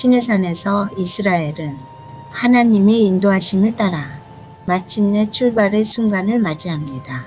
시내산에서 이스라엘은 하나님의 인도하심을 따라 마침내 출발의 순간을 맞이합니다.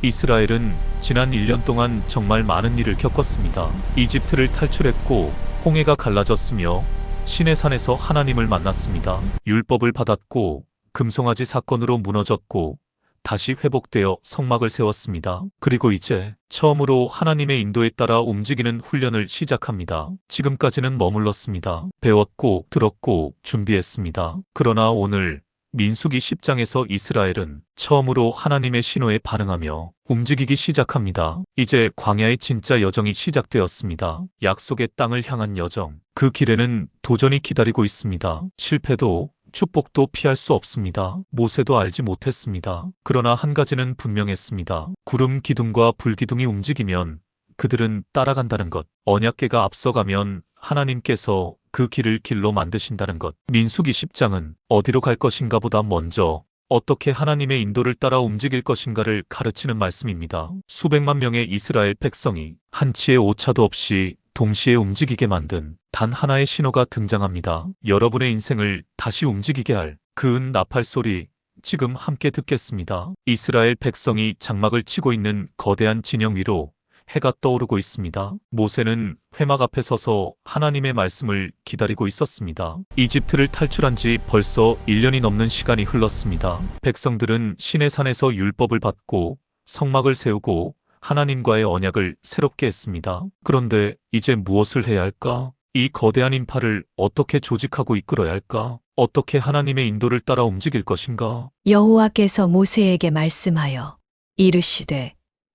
이스라엘은 지난 1년 동안 정말 많은 일을 겪었습니다. 이집트를 탈출했고 홍해가 갈라졌으며 시내산에서 하나님을 만났습니다. 율법을 받았고 금송아지 사건으로 무너졌고 다시 회복되어 성막을 세웠습니다. 그리고 이제 처음으로 하나님의 인도에 따라 움직이는 훈련을 시작합니다. 지금까지는 머물렀습니다. 배웠고 들었고 준비했습니다. 그러나 오늘 민수기 10장에서 이스라엘은 처음으로 하나님의 신호에 반응하며 움직이기 시작합니다. 이제 광야의 진짜 여정이 시작되었습니다. 약속의 땅을 향한 여정. 그 길에는 도전이 기다리고 있습니다. 실패도 축복도 피할 수 없습니다. 모세도 알지 못했습니다. 그러나 한 가지는 분명했습니다. 구름 기둥과 불 기둥이 움직이면 그들은 따라간다는 것. 언약궤가 앞서가면 하나님께서 그 길을 길로 만드신다는 것. 민수기 10장은 어디로 갈 것인가 보다 먼저 어떻게 하나님의 인도를 따라 움직일 것인가를 가르치는 말씀입니다. 수백만 명의 이스라엘 백성이 한치의 오차도 없이 동시에 움직이게 만든 단 하나의 신호가 등장합니다. 여러분의 인생을 다시 움직이게 할 그 나팔 소리, 지금 함께 듣겠습니다. 이스라엘 백성이 장막을 치고 있는 거대한 진영 위로 해가 떠오르고 있습니다. 모세는 회막 앞에 서서 하나님의 말씀을 기다리고 있었습니다. 이집트를 탈출한 지 벌써 1년이 넘는 시간이 흘렀습니다. 백성들은 시내산에서 율법을 받고 성막을 세우고 하나님과의 언약을 새롭게 했습니다. 그런데 이제 무엇을 해야 할까? 이 거대한 인파를 어떻게 조직하고 이끌어야 할까? 어떻게 하나님의 인도를 따라 움직일 것인가? 여호와께서 모세에게 말씀하여 이르시되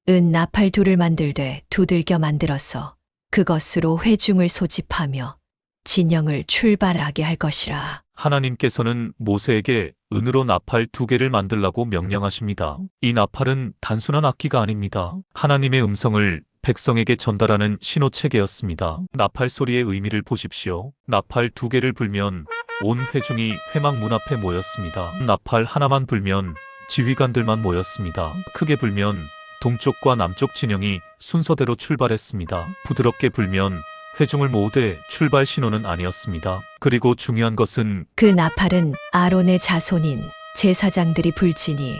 은 나팔 둘을 만들되 두들겨 만들어서 그것으로 회중을 소집하며 진영을 출발하게 할 것이라. 하나님께서는 모세에게 은으로 나팔 2개를 만들라고 명령하십니다. 이 나팔은 단순한 악기가 아닙니다. 하나님의 음성을 백성에게 전달하는 신호체계였습니다. 나팔 소리의 의미를 보십시오. 나팔 2개를 불면 온 회중이 회막 문 앞에 모였습니다. 나팔 하나만 불면 지휘관들만 모였습니다. 크게 불면 동쪽과 남쪽 진영이 순서대로 출발했습니다. 부드럽게 불면 회중을 모으되 출발 신호는 아니었습니다. 그리고 중요한 것은 그 나팔은 아론의 자손인 제사장들이 불지니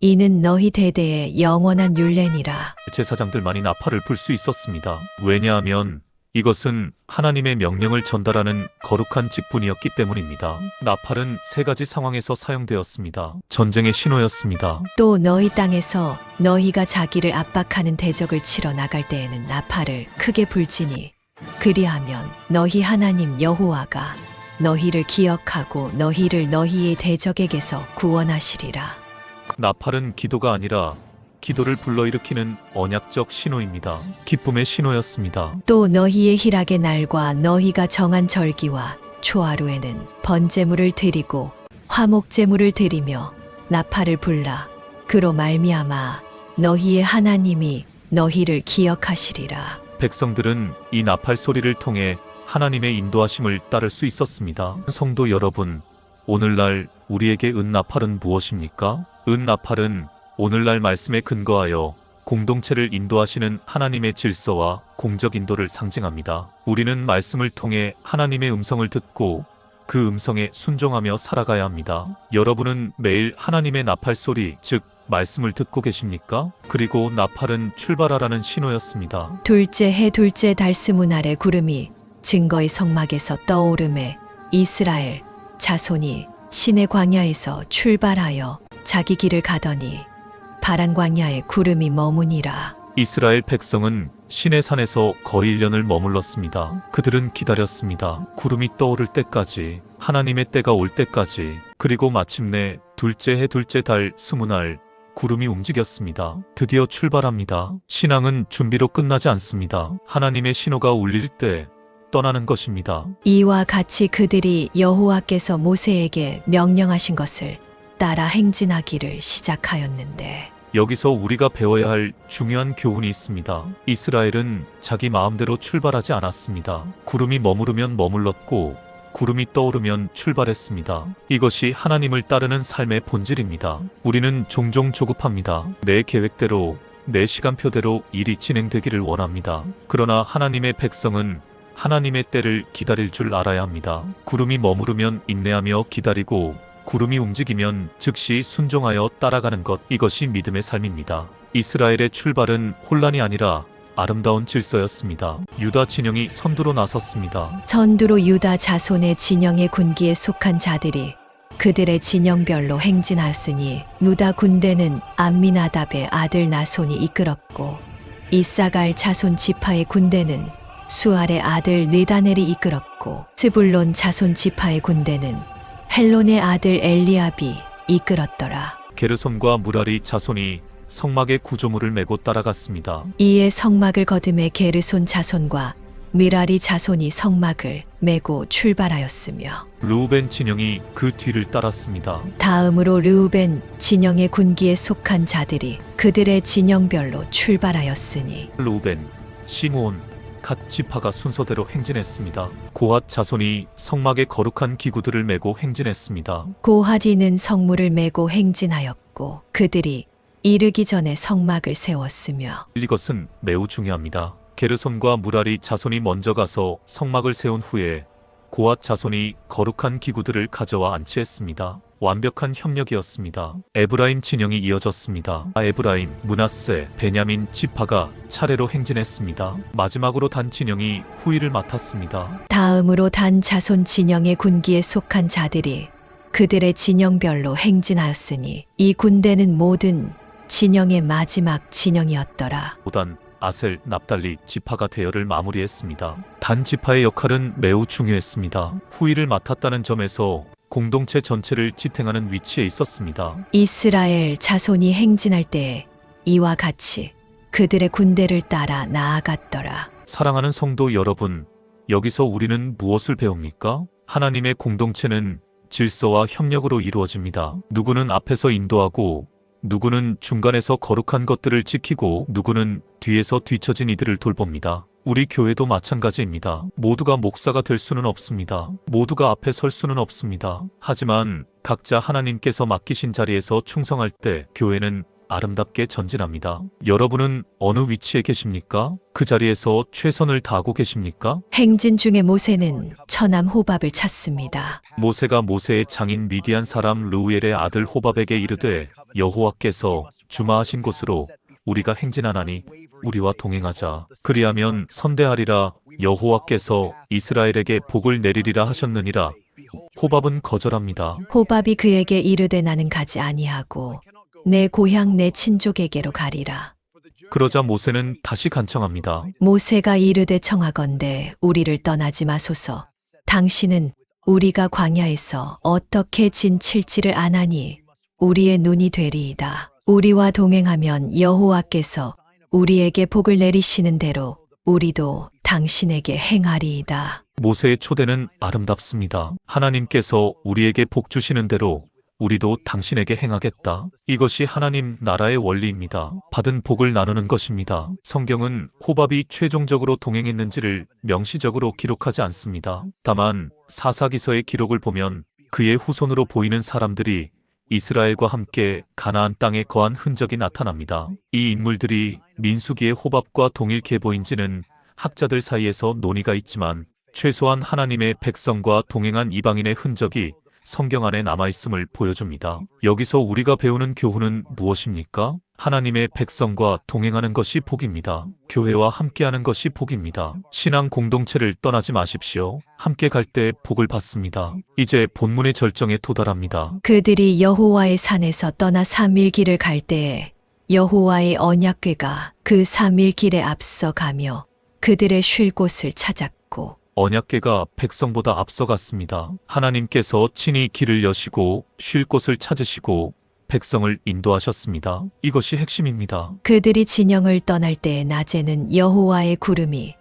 이는 너희 대대의 영원한 율례니라. 제사장들만이 나팔을 불 수 있었습니다. 왜냐하면 이것은 하나님의 명령을 전달하는 거룩한 직분이었기 때문입니다. 나팔은 3가지 상황에서 사용되었습니다. 전쟁의 신호였습니다. 또 너희 땅에서 너희가 자기를 압박하는 대적을 치러 나갈 때에는 나팔을 크게 불지니 그리하면 너희 하나님 여호와가 너희를 기억하고 너희를 너희의 대적에게서 구원하시리라. 나팔은 기도가 아니라 기도를 불러일으키는 언약적 신호입니다. 기쁨의 신호였습니다. 또 너희의 희락의 날과 너희가 정한 절기와 초하루에는 번제물을 드리고 화목제물을 드리며 나팔을 불라. 그로 말미암아 너희의 하나님이 너희를 기억하시리라. 백성들은 이 나팔 소리를 통해 하나님의 인도하심을 따를 수 있었습니다. 성도 여러분, 오늘날 우리에게 은나팔은 무엇입니까? 은나팔은 오늘날 말씀에 근거하여 공동체를 인도하시는 하나님의 질서와 공적 인도를 상징합니다. 우리는 말씀을 통해 하나님의 음성을 듣고 그 음성에 순종하며 살아가야 합니다. 여러분은 매일 하나님의 나팔 소리, 즉 말씀을 듣고 계십니까? 그리고 나팔은 출발하라는 신호였습니다. 둘째 해 둘째 달 스문 아래 구름이 증거의 성막에서 떠오르매 이스라엘 자손이 시내 광야에서 출발하여 자기 길을 가더니 파란 광야에 구름이 머무니라. 이스라엘 백성은 시내산에서 거의 1년을 머물렀습니다. 그들은 기다렸습니다. 구름이 떠오를 때까지, 하나님의 때가 올 때까지. 그리고 마침내 둘째 해 둘째 달 스무날 구름이 움직였습니다. 드디어 출발합니다. 신앙은 준비로 끝나지 않습니다. 하나님의 신호가 울릴 때 떠나는 것입니다. 이와 같이 그들이 여호와께서 모세에게 명령하신 것을 따라 행진하기를 시작하였는데 여기서 우리가 배워야 할 중요한 교훈이 있습니다. 이스라엘은 자기 마음대로 출발하지 않았습니다. 구름이 머무르면 머물렀고 구름이 떠오르면 출발했습니다. 이것이 하나님을 따르는 삶의 본질입니다. 우리는 종종 조급합니다. 내 계획대로, 내 시간표대로 일이 진행되기를 원합니다. 그러나 하나님의 백성은 하나님의 때를 기다릴 줄 알아야 합니다. 구름이 머무르면 인내하며 기다리고 구름이 움직이면 즉시 순종하여 따라가는 것, 이것이 믿음의 삶입니다. 이스라엘의 출발은 혼란이 아니라 아름다운 질서였습니다. 유다 진영이 선두로 나섰습니다. 선두로 유다 자손의 진영의 군기에 속한 자들이 그들의 진영별로 행진하였으니 유다 군대는 암미나답의 아들 나손이 이끌었고 이사갈 자손 지파의 군대는 수알의 아들 느다넬이 이끌었고 스불론 자손 지파의 군대는 헬론의 아들 엘리압이 이끌었더라. 게르솜과 무라리 자손이 성막의 구조물을 메고 따라갔습니다. 이에 성막을 거듭해 게르손 자손과 미라리 자손이 성막을 메고 출발하였으며 르우벤 진영이 그 뒤를 따랐습니다. 다음으로 르우벤 진영의 군기에 속한 자들이 그들의 진영별로 출발하였으니 르우벤, 시므온, 갓 지파가 순서대로 행진했습니다. 고핫 자손이 성막의 거룩한 기구들을 메고 행진했습니다. 고하지는 성물을 메고 행진하였고 그들이 이르기 전에 성막을 세웠으며 이것은 매우 중요합니다. 게르솜과 무라리 자손이 먼저 가서 성막을 세운 후에 고핫 자손이 거룩한 기구들을 가져와 안치했습니다. 완벽한 협력이었습니다. 에브라임 진영이 이어졌습니다. 에브라임, 므낫세, 베냐민 지파가 차례로 행진했습니다. 마지막으로 단 진영이 후위를 맡았습니다. 다음으로 단 자손 진영의 군기에 속한 자들이 그들의 진영별로 행진하였으니 이 군대는 모든 진영의 마지막 진영이었더라. 오단, 아셀, 납달리 지파가 대열을 마무리했습니다. 단 지파의 역할은 매우 중요했습니다. 후위를 맡았다는 점에서 공동체 전체를 지탱하는 위치에 있었습니다. 이스라엘 자손이 행진할 때에 이와 같이 그들의 군대를 따라 나아갔더라. 사랑하는 성도 여러분, 여기서 우리는 무엇을 배웁니까? 하나님의 공동체는 질서와 협력으로 이루어집니다. 누구는 앞에서 인도하고 누구는 중간에서 거룩한 것들을 지키고 누구는 뒤에서 뒤처진 이들을 돌봅니다. 우리 교회도 마찬가지입니다. 모두가 목사가 될 수는 없습니다. 모두가 앞에 설 수는 없습니다. 하지만 각자 하나님께서 맡기신 자리에서 충성할 때 교회는 아름답게 전진합니다. 여러분은 어느 위치에 계십니까? 그 자리에서 최선을 다하고 계십니까? 행진 중에 모세는 처남 호밥을 찾습니다. 모세가 모세의 장인 미디안 사람 르우엘의 아들 호밥에게 이르되 여호와께서 주마하신 곳으로 우리가 행진하나니 우리와 동행하자. 그리하면 선대하리라. 여호와께서 이스라엘에게 복을 내리리라 하셨느니라. 호밥은 거절합니다. 호밥이 그에게 이르되 나는 가지 아니하고 내 고향 내 친족에게로 가리라. 그러자 모세는 다시 간청합니다. 모세가 이르되 청하건대 우리를 떠나지 마소서. 당신은 우리가 광야에서 어떻게 진 칠지를 아나니 우리의 눈이 되리이다. 우리와 동행하면 여호와께서 우리에게 복을 내리시는 대로 우리도 당신에게 행하리이다. 모세의 초대는 아름답습니다. 하나님께서 우리에게 복 주시는 대로 우리도 당신에게 행하겠다. 이것이 하나님 나라의 원리입니다. 받은 복을 나누는 것입니다. 성경은 호밥이 최종적으로 동행했는지를 명시적으로 기록하지 않습니다. 다만 사사기서의 기록을 보면 그의 후손으로 보이는 사람들이 이스라엘과 함께 가나안 땅에 거한 흔적이 나타납니다. 이 인물들이 민수기의 호밥과 동일케 보인지는 학자들 사이에서 논의가 있지만 최소한 하나님의 백성과 동행한 이방인의 흔적이 성경 안에 남아있음을 보여줍니다. 여기서 우리가 배우는 교훈은 무엇입니까? 하나님의 백성과 동행하는 것이 복입니다. 교회와 함께하는 것이 복입니다. 신앙 공동체를 떠나지 마십시오. 함께 갈 때 복을 받습니다. 이제 본문의 절정에 도달합니다. 그들이 여호와의 산에서 떠나 3일 길을 갈 때에 여호와의 언약궤가 그 3일 길에 앞서 가며 그들의 쉴 곳을 찾았고 언약궤가 백성보다 앞서갔습니다. 하나님께서 친히 길을 여시고 쉴 곳을 찾으시고 백성을 인도하셨습니다. 이것이 핵심입니다. 그들이 진영을 떠날 때에 낮에는 여호와의 구름이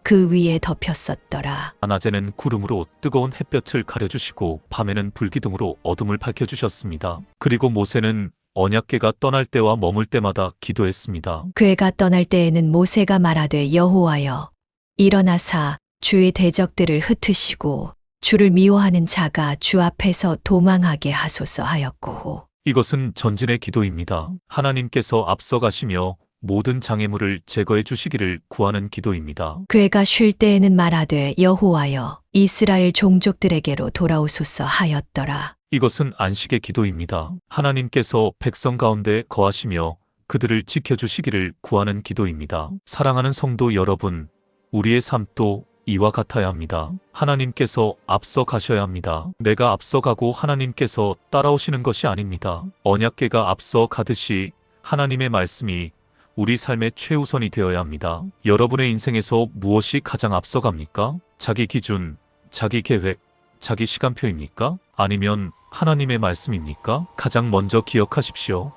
그 위에 덮였었더라. 낮에는 구름으로 뜨거운 햇볕을 가려주시고 밤에는 불기둥으로 어둠을 밝혀주셨습니다. 그리고 모세는 언약궤가 떠날 때와 머물 때마다 기도했습니다. 궤가 떠날 때에는 모세가 말하되 여호와여 일어나사 주의 대적들을 흩으시고 주를 미워하는 자가 주 앞에서 도망하게 하소서 하였고 이것은 전진의 기도입니다. 하나님께서 앞서가시며 모든 장애물을 제거해 주시기를 구하는 기도입니다. 괴가 쉴 때에는 말하되 여호와여 이스라엘 종족들에게로 돌아오소서 하였더라. 이것은 안식의 기도입니다. 하나님께서 백성 가운데 거하시며 그들을 지켜주시기를 구하는 기도입니다. 사랑하는 성도 여러분, 우리의 삶도 이와 같아야 합니다. 하나님께서 앞서 가셔야 합니다. 내가 앞서가고 하나님께서 따라오시는 것이 아닙니다. 언약궤가 앞서 가듯이 하나님의 말씀이 우리 삶의 최우선이 되어야 합니다. 여러분의 인생에서 무엇이 가장 앞서갑니까? 자기 기준, 자기 계획, 자기 시간표입니까? 아니면 하나님의 말씀입니까? 가장 먼저 기억하십시오.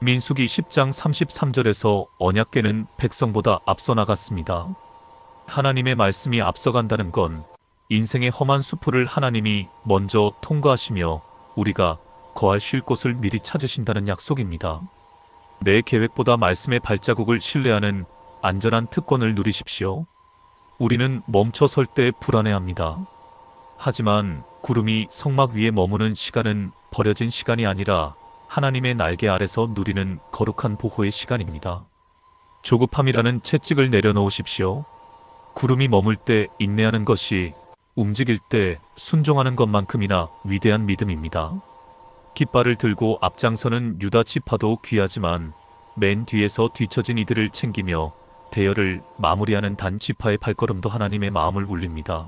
민수기 10장 33절에서 언약궤는 백성보다 앞서 나갔습니다. 하나님의 말씀이 앞서간다는 건 인생의 험한 수풀을 하나님이 먼저 통과하시며 우리가 거할 쉴 곳을 미리 찾으신다는 약속입니다. 내 계획보다 말씀의 발자국을 신뢰하는 안전한 특권을 누리십시오. 우리는 멈춰 설 때 불안해합니다. 하지만 구름이 성막 위에 머무는 시간은 버려진 시간이 아니라 하나님의 날개 아래서 누리는 거룩한 보호의 시간입니다. 조급함이라는 채찍을 내려놓으십시오. 구름이 머물 때 인내하는 것이 움직일 때 순종하는 것만큼이나 위대한 믿음입니다. 깃발을 들고 앞장서는 유다 지파도 귀하지만 맨 뒤에서 뒤처진 이들을 챙기며 대열을 마무리하는 단 지파의 발걸음도 하나님의 마음을 울립니다.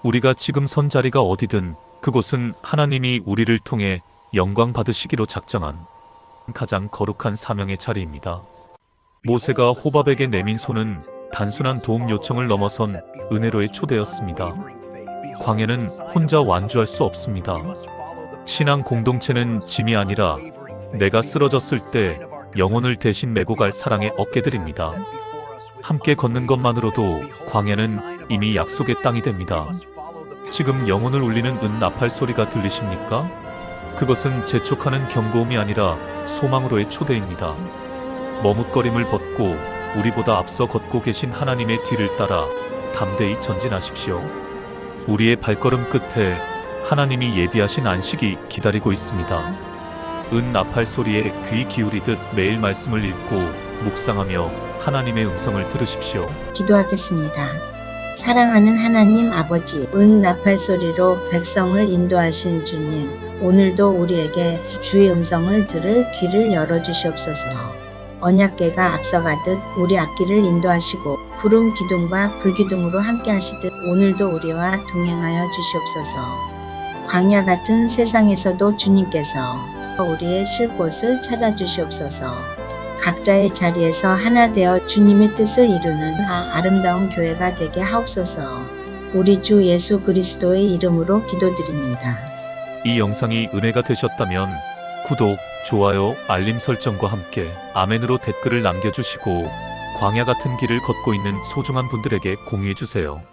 우리가 지금 선 자리가 어디든 그곳은 하나님이 우리를 통해 영광 받으시기로 작정한 가장 거룩한 사명의 자리입니다. 모세가 호밥에게 내민 손은 단순한 도움 요청을 넘어선 은혜로의 초대였습니다. 광야는 혼자 완주할 수 없습니다. 신앙 공동체는 짐이 아니라 내가 쓰러졌을 때 영혼을 대신 메고 갈 사랑의 어깨들입니다. 함께 걷는 것만으로도 광야는 이미 약속의 땅이 됩니다. 지금 영혼을 울리는 나팔 소리가 들리십니까? 그것은 재촉하는 경고음이 아니라 소망으로의 초대입니다. 머뭇거림을 벗고 우리보다 앞서 걷고 계신 하나님의 뒤를 따라 담대히 전진하십시오. 우리의 발걸음 끝에 하나님이 예비하신 안식이 기다리고 있습니다. 나팔 소리에 귀 기울이듯 매일 말씀을 읽고 묵상하며 하나님의 음성을 들으십시오. 기도하겠습니다. 사랑하는 하나님 아버지, 나팔 소리로 백성을 인도하신 주님, 오늘도 우리에게 주의 음성을 들을 귀를 열어주시옵소서. 언약궤가 앞서가듯 우리 앞길을 인도하시고 구름 기둥과 불기둥으로 함께 하시듯 오늘도 우리와 동행하여 주시옵소서. 광야 같은 세상에서도 주님께서 우리의 쉴 곳을 찾아주시옵소서. 각자의 자리에서 하나 되어 주님의 뜻을 이루는 아름다운 교회가 되게 하옵소서. 우리 주 예수 그리스도의 이름으로 기도드립니다. 이 영상이 은혜가 되셨다면 구독, 좋아요, 알림 설정과 함께 아멘으로 댓글을 남겨주시고 광야 같은 길을 걷고 있는 소중한 분들에게 공유해주세요.